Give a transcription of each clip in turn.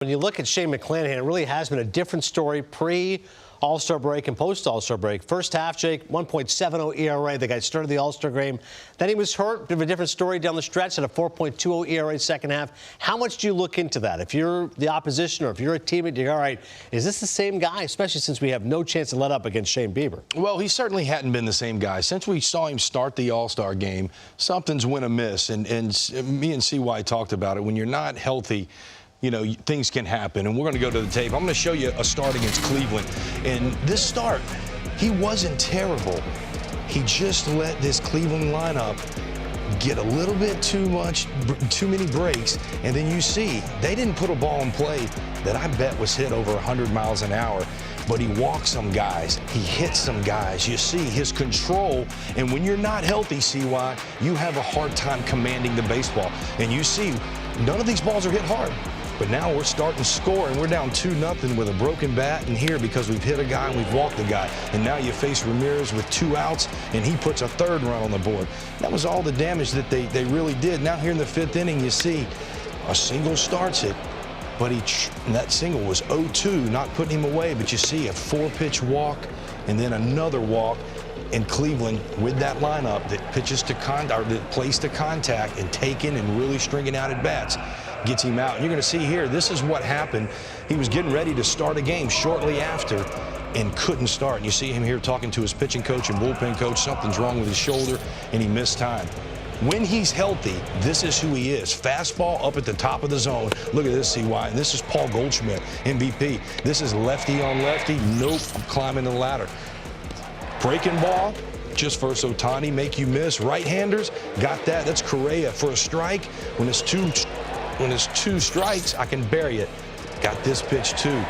When you look at Shane McClanahan, it really has been a different story pre-All-Star break and post-All-Star break. First half, Jake, 1.70 ERA. The guy started the All-Star game. Then he was hurt. Bit of a different story down the stretch at a 4.20 ERA second half. How much do you look into that? If you're the opposition or if you're a teammate, you're all right, is this the same guy, especially since we have no chance to let up against Shane Bieber? Well, he certainly hadn't been the same guy. Since we saw him start the All-Star game, something's went amiss. And me and CY talked about it. When you're not healthy, you know, things can happen. And we're going to go to the tape. I'm going to show you a start against Cleveland. And this start, he wasn't terrible. He just let this Cleveland lineup get a little bit too many breaks. And then you see, they didn't put a ball in play that I bet was hit over 100 miles an hour. But he walked some guys. He hit some guys. You see his control. And when you're not healthy, CY, you have a hard time commanding the baseball. And you see, none of these balls are hit hard. But now we're starting to score, and we're down 2-0 with a broken bat in here because we've hit a guy and we've walked a guy. And now you face Ramirez with 2 outs, and he puts a third run on the board. That was all the damage that they really did. Now here in the 5th inning, you see a single starts it, but that single was 0-2, not putting him away. But you see a 4-pitch walk and then another walk. In Cleveland, with that lineup that pitches to that plays to contact and taking and really stringing out at bats, gets him out. And you're going to see here, this is what happened. He was getting ready to start a game shortly after and couldn't start. And you see him here talking to his pitching coach and bullpen coach. Something's wrong with his shoulder, and he missed time. When he's healthy, this is who he is. Fastball up at the top of the zone. Look at this, CY. And this is Paul Goldschmidt, MVP. This is lefty on lefty. Nope, I'm climbing the ladder. Breaking ball, just versus Ohtani, make you miss. Right-handers, got that. That's Correa for a strike. When it's two strikes, I can bury it. Got this pitch too.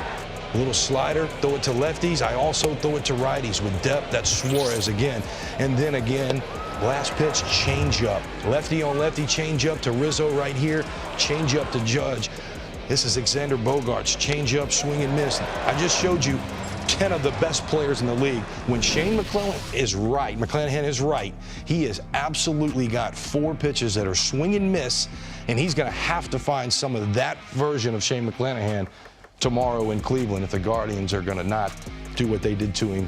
A little slider, throw it to lefties. I also throw it to righties with depth. That's Suarez again. And then again, last pitch, change up. Lefty on lefty, change up to Rizzo right here. Change up to Judge. This is Alexander Bogaerts. Change up, swing and miss. I just showed you 10 of the best players in the league. When Shane McClanahan is right, he has absolutely got 4 pitches that are swing and miss, and he's going to have to find some of that version of Shane McClanahan tomorrow in Cleveland if the Guardians are going to not do what they did to him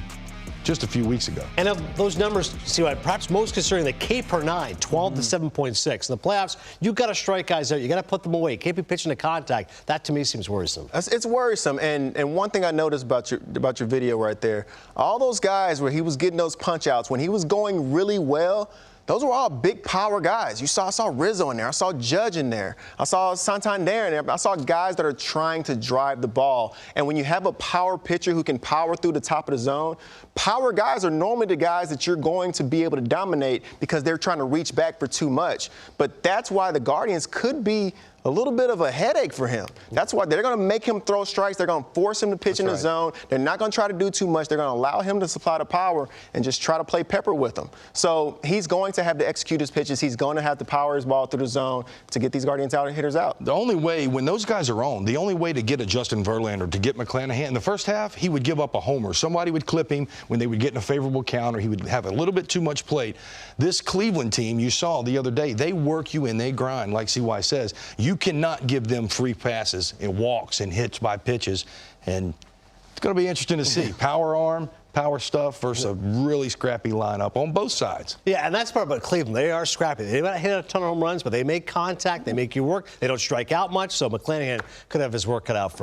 just a few weeks ago. And of those numbers, see what perhaps most concerning, the K per 9, 12 to 7.6. In the playoffs, you've got to strike guys out. You got to put them away. Can't be pitching to contact. That to me seems worrisome. It's worrisome. And one thing I noticed about your video right there, all those guys where he was getting those punch outs, when he was going really well, those were all big power guys. I saw Rizzo in there. I saw Judge in there. I saw Santander in there. I saw guys that are trying to drive the ball. And when you have a power pitcher who can power through the top of the zone, power guys are normally the guys that you're going to be able to dominate because they're trying to reach back for too much. But that's why the Guardians could be a little bit of a headache for him. That's why they're going to make him throw strikes. They're going to force him to pitch in the zone. They're not going to try to do too much. They're going to allow him to supply the power and just try to play pepper with him. So he's going to have to execute his pitches. He's going to have to power his ball through the zone to get these Guardians out and hitters out. The only way, when those guys are on, the only way to get a Justin Verlander, to get McClanahan, in the first half, he would give up a homer. Somebody would clip him when they would get in a favorable count, or he would have a little bit too much plate. This Cleveland team, you saw the other day, they work you and they grind, like CY says. You cannot give them free passes and walks and hits by pitches. And it's going to be interesting to see. Power arm, power stuff versus a really scrappy lineup on both sides. Yeah, and that's part about Cleveland. They are scrappy. They might hit a ton of home runs, but they make contact. They make you work. They don't strike out much, so McClanahan could have his work cut out for him.